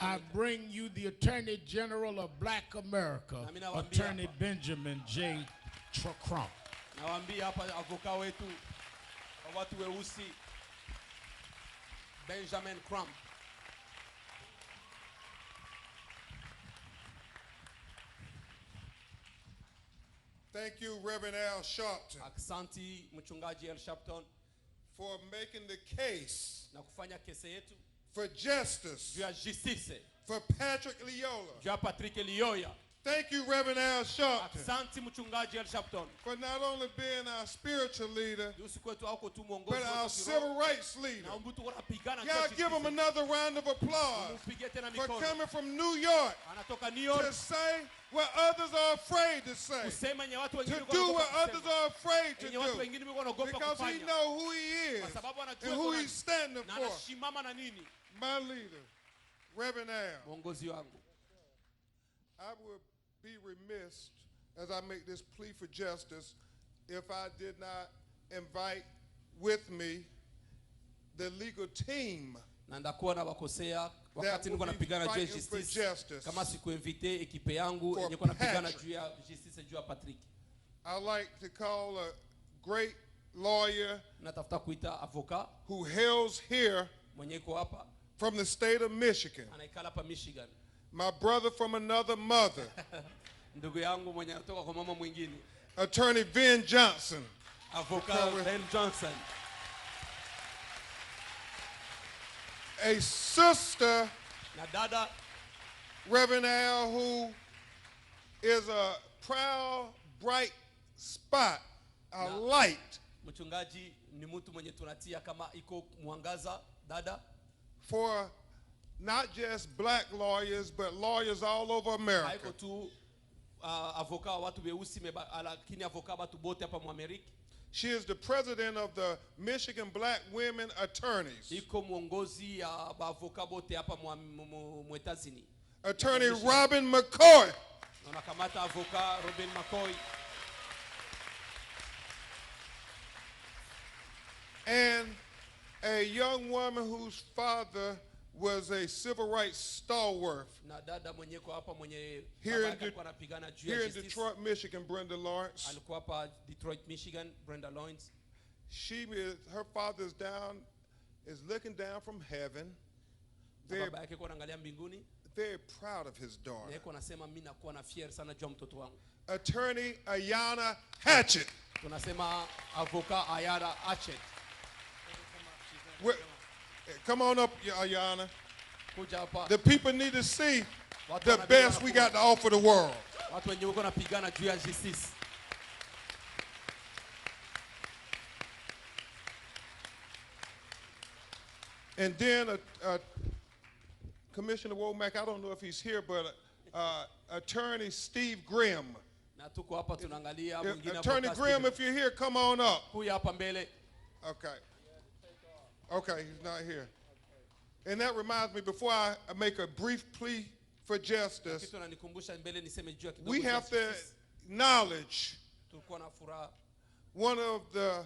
I bring you the Attorney General of Black America, Attorney Benjamin J. Crump. Nawaambia hapa avoka wetu wa watu weusi Benjamin Crump. Thank you, Reverend Al Sharpton. Aksanti mchungaji Al Sharpton for making the case na kufanya kesi yetu for justice juu ya justice for Patrick Lyoya. Juu ya Patrick Lyoya. Thank you, Reverend Al Sharpton, Aksanti mchungaji Al Sharpton for not only being our spiritual leader, but our civil rights leader. Y'all give him another round of applause for coming from New York to say what others are afraid to say, to do what others are afraid to do, because he knows who he is and who he's standing for. My leader, Reverend Al, I would be remiss as I make this plea for justice if I did not invite with me the legal team na ndakuwa na wakosea wakati niko napigana juu ya justice kama sikuinvite ekipe yangu yenye kwa napigana juu ya justice juu ya Patrick. I like to call a great lawyer natafuta kuita avoka who hails here mwenye iko hapa from the state of Michigan. Anaikala hapa Michigan. My brother from another mother. Ndugu yangu mwenye anatoka kwa mama mwingine. Attorney Ben Johnson. Avoka Ben Johnson. A sister, Dada, Reverend Al, who is a proud, bright spot, a light. Mchungaji ni mtu mwenye tunatia kama iko mwangaza, dada. For not just black lawyers, but lawyers all over America. Haiko tu avoka watu weusi lakini avoka watu bote hapa mu Amerika. She is the president of the Michigan Black Women Attorneys. Iko mwongozi ya avoka bote hapa mu Etazini. Attorney Robin McCoy. Unakamata avoka Robin McCoy. And a young woman whose father was a civil rights stalwart. Here in Detroit, Michigan, Brenda Lawrence. Detroit, Michigan, Brenda Lawrence. Her father is looking down from heaven. Very proud of his daughter. Attorney Ayanna Hatchett. Come on up, Ayanna. The people need to see the best we got to offer the world. And then Commissioner Womack, I don't know if he's here, but Attorney Steve Grimm. Attorney Grimm, if you're here, come on up. Okay. Okay, he's not here. And that reminds me, before I make a brief plea for justice, we have to acknowledge one of the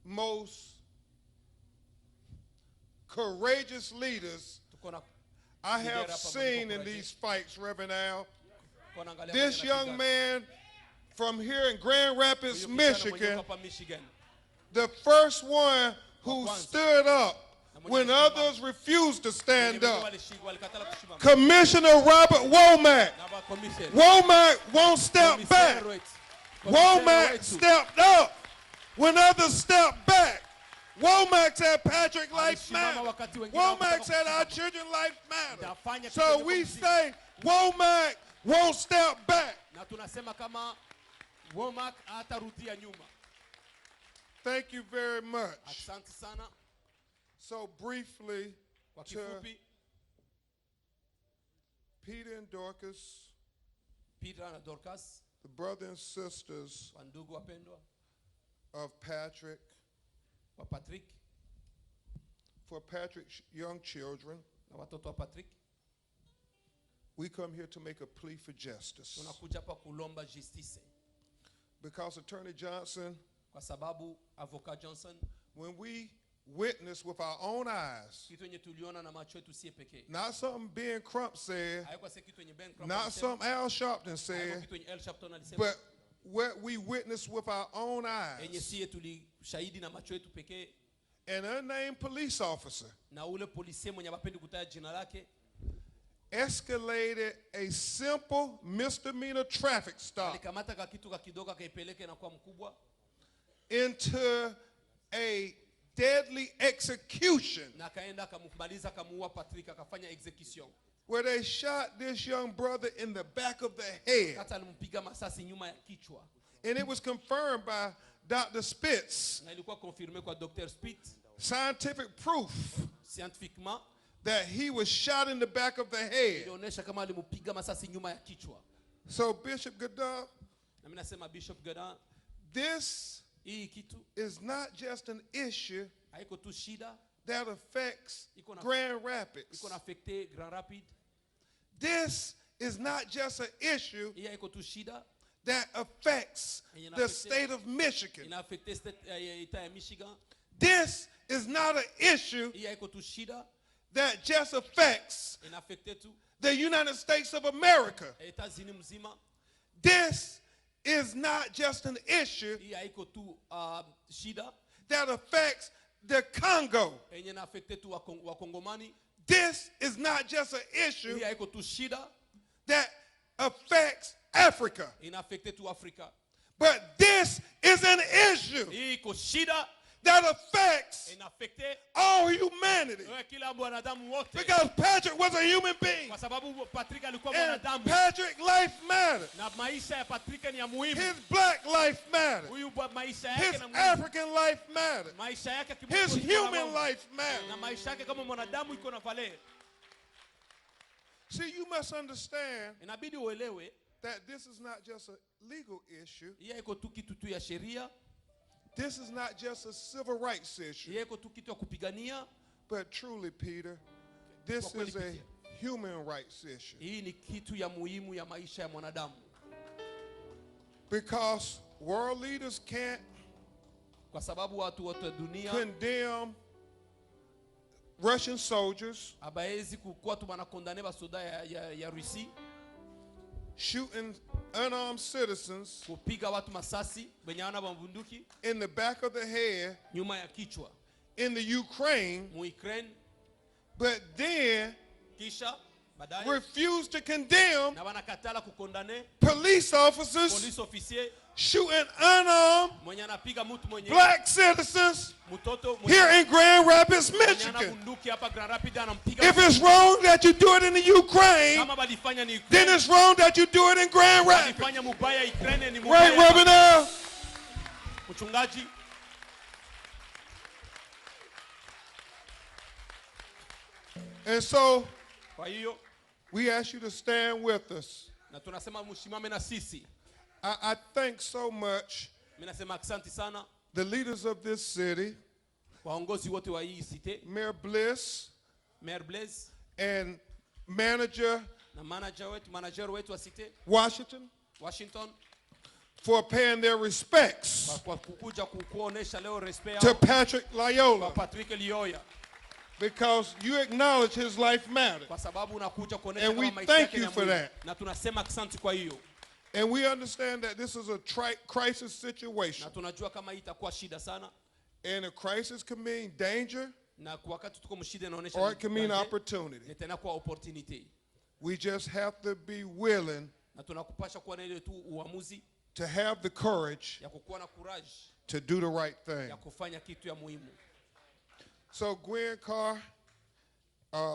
most courageous leaders I have seen in these fights, Reverend Al. This young man from here in Grand Rapids, Michigan, the first one who stood up when others refused to stand up. Commissioner Robert Womack. Womack won't step back. Womack stepped up when others stepped back. Womack said Patrick life matters. Womack said our children's life matters. So we say Womack won't step back. Thank you very much. So briefly, to Peter and Dorcas, the brothers and sisters of Patrick, for Patrick's young children, we come here to make a plea for justice. Because Attorney Johnson, Avoka Johnson, when we witnessed with our own eyes. Not something Ben-Crump said, not something Al Sharpton said, but what we witnessed with our own eyes. An unnamed police officer escalated a simple misdemeanor traffic stop into a deadly execution where they shot this young brother in the back of the head. And it was confirmed by Dr. Spitz, scientific proof that he was shot in the back of the head. So Bishop Godin, this is not just an issue that affects Grand Rapids. This is not just an issue that affects the state of Michigan. This is not an issue that just affects the United States of America. This is not just an issue that affects the Congo. This is not just an issue that affects Africa. But this is an issue that affects all humanity. Because Patrick was a human being. And Patrick's life mattered. His black life mattered. His African life mattered. His human life mattered. See, you must understand that this is not just a legal issue. This is not just a civil rights issue. But truly, Peter, this is a human rights issue. Because world leaders can't condemn Russian soldiers shooting unarmed citizens in the back of the head in the Ukraine, but then refuse to condemn police officers shooting unarmed black citizens here in Grand Rapids, Michigan. If it's wrong that you do it in the Ukraine, then it's wrong that you do it in Grand Rapids. Right, Reverend Al? And so, we ask you to stand with us. I thank so much the leaders of this city, Mayor Bliss, and manager Washington, for paying their respects to Patrick Lyoya. Because you acknowledge his life mattered. And we thank you for that. And we understand that this is a crisis situation. And a crisis can mean danger, or it can mean opportunity. We just have to be willing to have the courage to do the right thing. So Gwen Carr,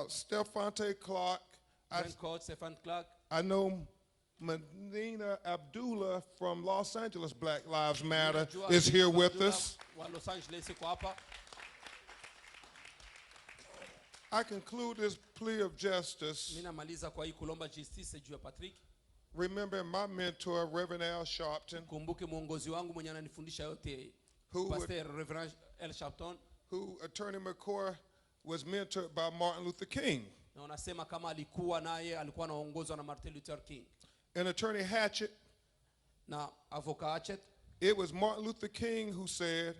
Stephante Clark, I know Medina Abdullah from Los Angeles Black Lives Matter is here with us. I conclude this plea of justice remembering my mentor, Reverend Al Sharpton, who Attorney McCoy was mentored by Martin Luther King. And Attorney Hatchett, it was Martin Luther King who said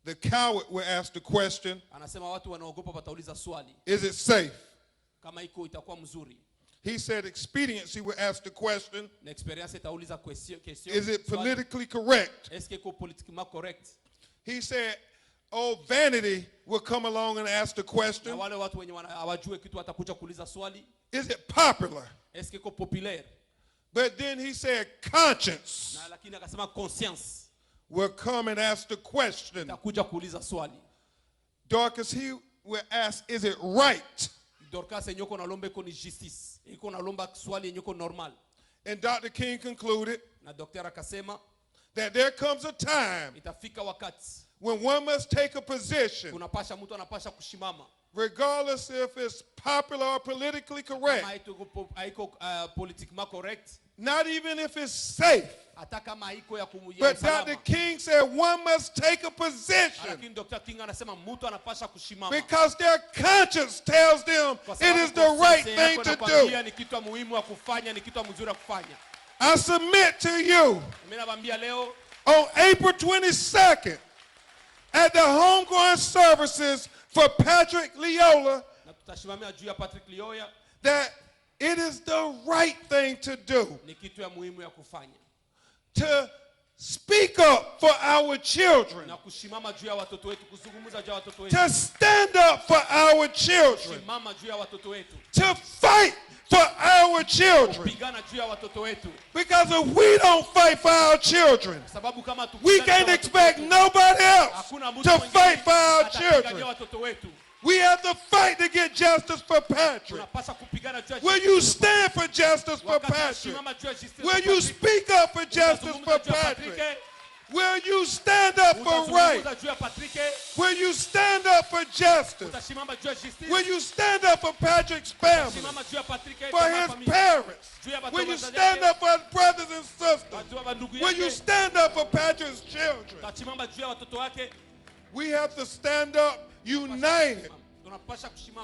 The coward will ask the question, Anasema watu wanaogopa watauliza swali. Is it safe? Kama iko itakuwa mzuri. He said expediency will ask the question, Na experience itauliza question. Is it politically correct? Est-ce que iko politiquement correct? He said, oh, vanity will come along and ask the Na question, wale watu wenye hawajui kitu watakuja kuuliza swali. Is it popular? Est-ce que iko populaire? But then he said conscience Na lakini akasema conscience will come and ask the question. itakuja kuuliza swali. Dorcas, he will ask, is it right? Dorcas yenye uko nalomba iko ni justice. Iko nalomba swali yenye uko normal. And Dr. King concluded Na daktari akasema that there comes a time itafika wakati when one must take a position, kunapasha mtu anapasha kushimama. regardless if it's popular or politically correct, Kama haiko politiquement correct. not even if it's safe. Hata kama haiko ya kumuya But usalama. Dr. King said one must take a position Lakini Dr. King anasema mtu anapasha kushimama. because their conscience tells them Kwa it sababu is the right conscience thing yako to inakwambia do. ni kitu muhimu ya kufanya, ni kitu mzuri ya kufanya. I submit to you Mimi nawaambia leo on April 22nd at the homegoing services for Patrick Lyoya na tutashimamia juu ya Patrick Lyoya that it is the right thing to do ni kitu ya muhimu ya kufanya. to speak up for our children, Na kushimama juu ya watoto wetu, kuzungumza juu ya watoto wetu. to stand up for our children, Kushimama juu ya watoto wetu. to fight for our children. Kupigana juu ya watoto wetu. Because if we don't fight for our children, Sababu kama we can't expect nobody else hakuna mtu to mwingine fight for our atapigania children. watoto wetu. We have to fight to get justice for Patrick. Tunapaswa kupigana juu ya Will you stand for justice for Patrick? Will you speak up for justice for Patrick? Will you stand up for right? Will you stand up for justice? Will you stand up for Patrick's family? For his parents? Will you stand up for his brothers and sisters? Will you stand up for Patrick's children? We have to stand up united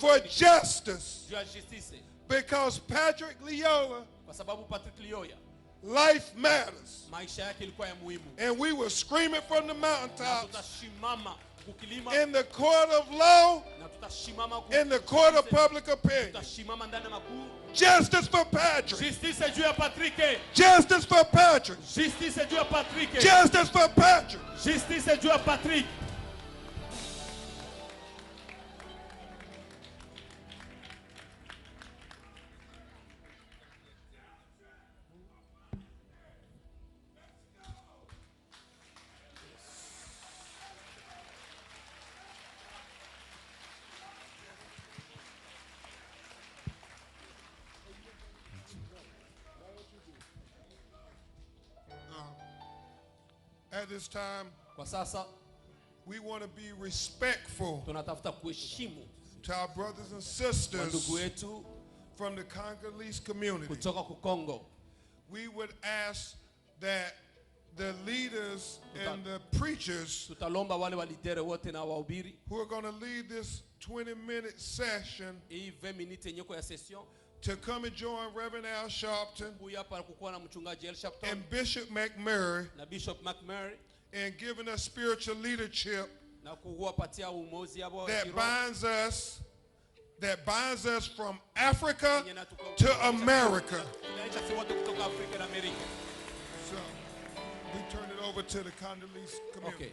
for justice because Patrick Lyoya, life matters. And we will scream it from the mountaintops in the court of law, in the court of public opinion. Justice for Patrick. Justice for Patrick. Justice for Patrick. At this time, kwa sasa we want to be respectful tunatafuta kuheshimu to our brothers and sisters ndugu wetu from the Congolese community. kutoka ku Kongo. We would ask that the leaders and the preachers tutalomba wale walidere wote na wahubiri who are going to lead this 20-minute session hii 20 minutes yenye ya session to come and join Reverend Al Sharpton huyu hapa kukuwa na mchungaji El Sharpton and Bishop McMurray na Bishop McMurray and giving us spiritual leadership na kuwapatia uongozi hapo that binds us from Africa to America. So we turn it over to the Congolese community. Okay.